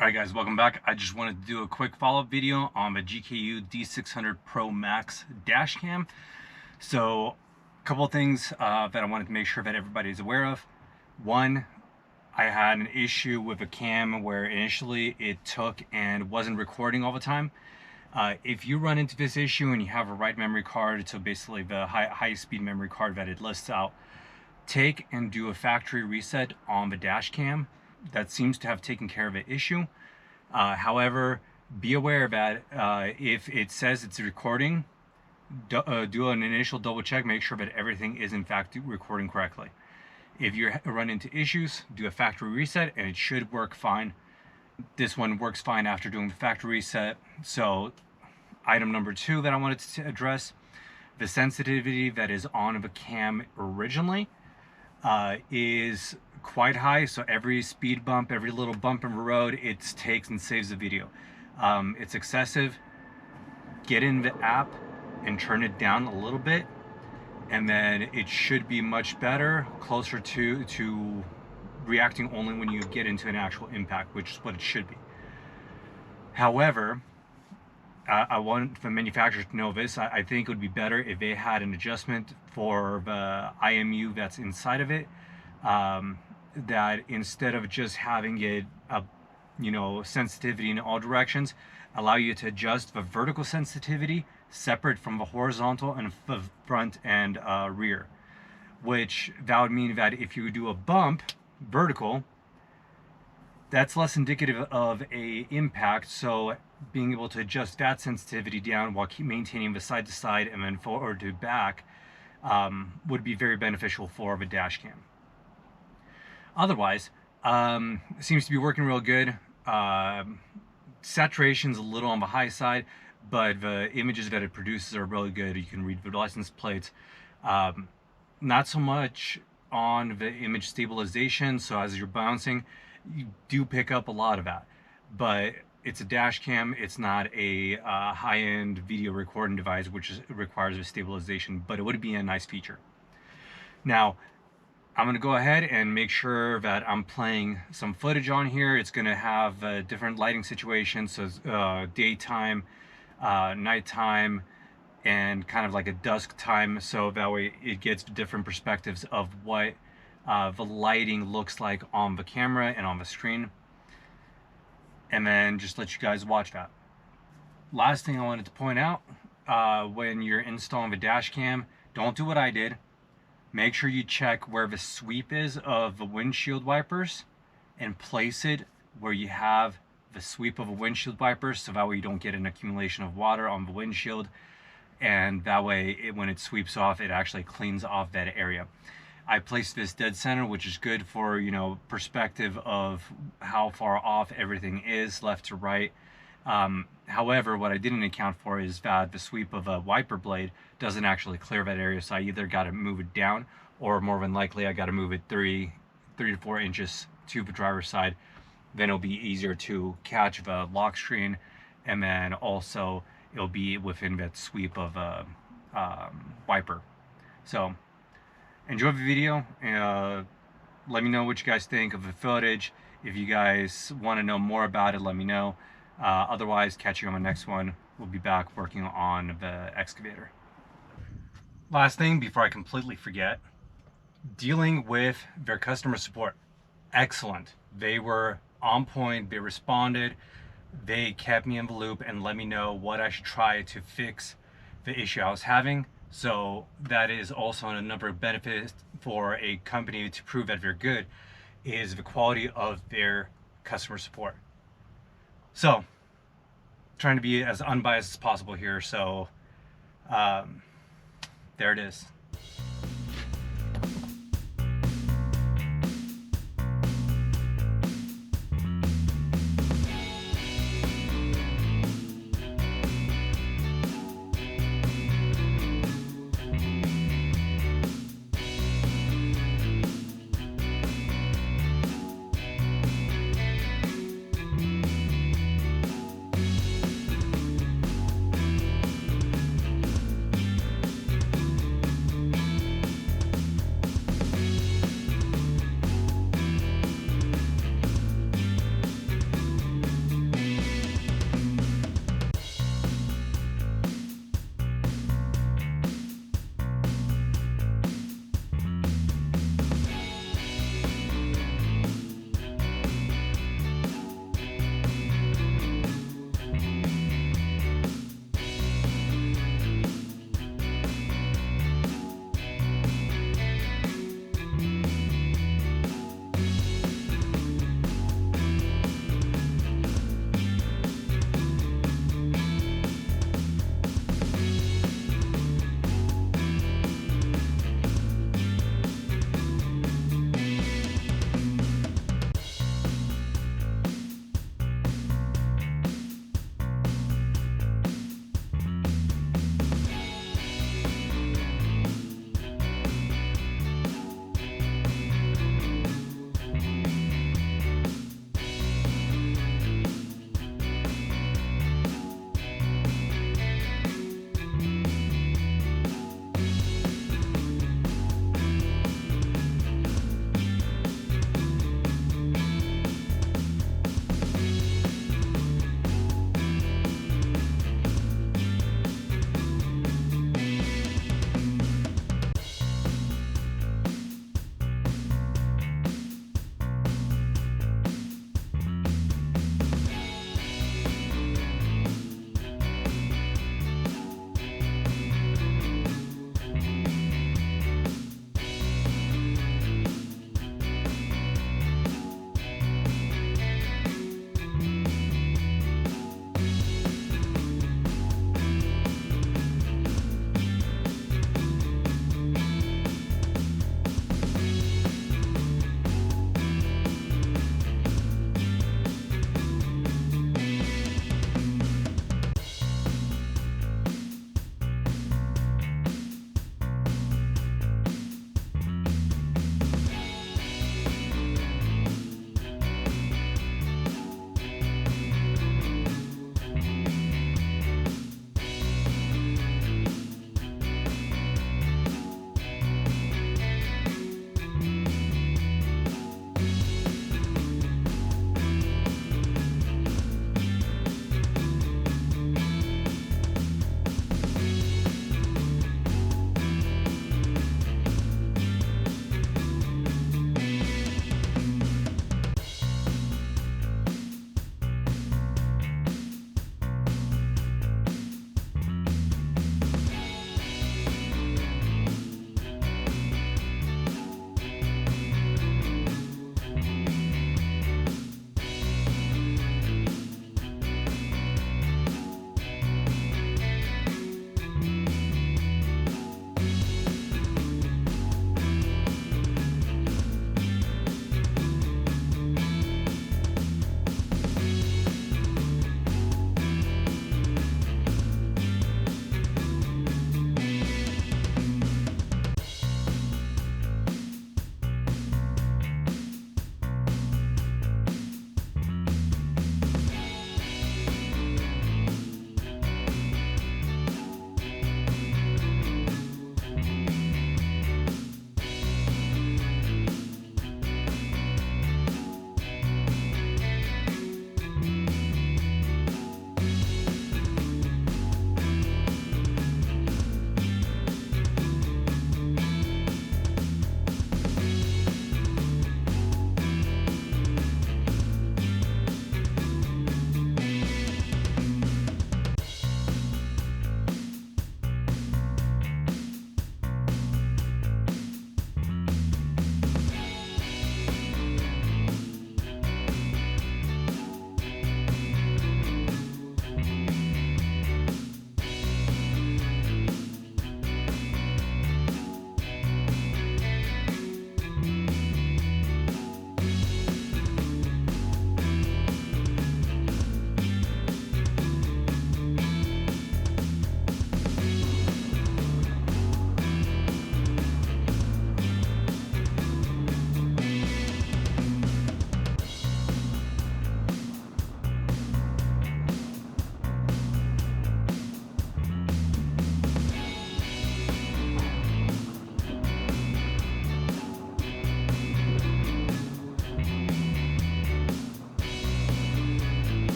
Alright guys, welcome back. I just wanted to do a quick follow-up video on the GKU D600 ProMax dash cam. So, a couple of things that I wanted to make sure that everybody's aware of. One, I had an issue with a cam where initially it took and wasn't recording all the time. If you run into this issue and you have a write memory card, so basically the high-speed memory card that it lists out, take and do a factory reset on the dash cam. That seems to have taken care of the issue. However, be aware that if it says it's recording, do an initial double check, make sure that everything is in fact recording correctly. If you run into issues, do a factory reset and it should work fine. This one works fine after doing the factory reset. So item number 2 that I wanted to address, the sensitivity that is on the cam originally is quite high. So every speed bump, every little bump in the road, it takes and saves the video. It's excessive. Get in the app and turn it down a little bit, and then it should be much better, closer to reacting only when you get into an actual impact, which is what it should be. However, I want the manufacturers to know this. I think it would be better if they had an adjustment for the IMU that's inside of it, that instead of just having it sensitivity in all directions, allow you to adjust the vertical sensitivity separate from the horizontal and the front and rear, which that would mean that if you do a bump vertical, that's less indicative of a impact. So being able to adjust that sensitivity down while keep maintaining the side to side and then forward to back would be very beneficial for the dash cam. Otherwise, it seems to be working real good. Saturation's a little on the high side, but the images that it produces are really good. You can read the license plates. Not so much on the image stabilization, so as you're bouncing, you do pick up a lot of that. But it's a dash cam, it's not a high-end video recording device, which requires a stabilization, but it would be a nice feature. Now, I'm going to go ahead and make sure that I'm playing some footage on here. It's going to have different lighting situations, so daytime, nighttime, and kind of like a dusk time, so that way it gets different perspectives of what the lighting looks like on the camera and on the screen, and then just let you guys watch that. Last thing I wanted to point out, when you're installing the dash cam, don't do what I did. Make sure you check where the sweep is of the windshield wipers and place it where you have the sweep of a windshield wipers, so that way you don't get an accumulation of water on the windshield, and that way when it sweeps off, it actually cleans off that area. I placed this dead center, which is good for, perspective of how far off everything is left to right. However, what I didn't account for is that the sweep of a wiper blade doesn't actually clear that area, so I either got to move it down, or more than likely I got to move it 3 to 4 inches to the driver's side. Then it'll be easier to catch the lock screen, and then also it'll be within that sweep of a wiper. So enjoy the video. Let me know what you guys think of the footage. If you guys want to know more about it, let me know. Otherwise, catch you on the next one. We'll be back working on the excavator. Last thing before I completely forget, dealing with their customer support. Excellent. They were on point, they responded, they kept me in the loop and let me know what I should try to fix the issue I was having. So that is also another benefit for a company to prove that they're good, is the quality of their customer support. So, trying to be as unbiased as possible here, so there it is.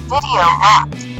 Video locked.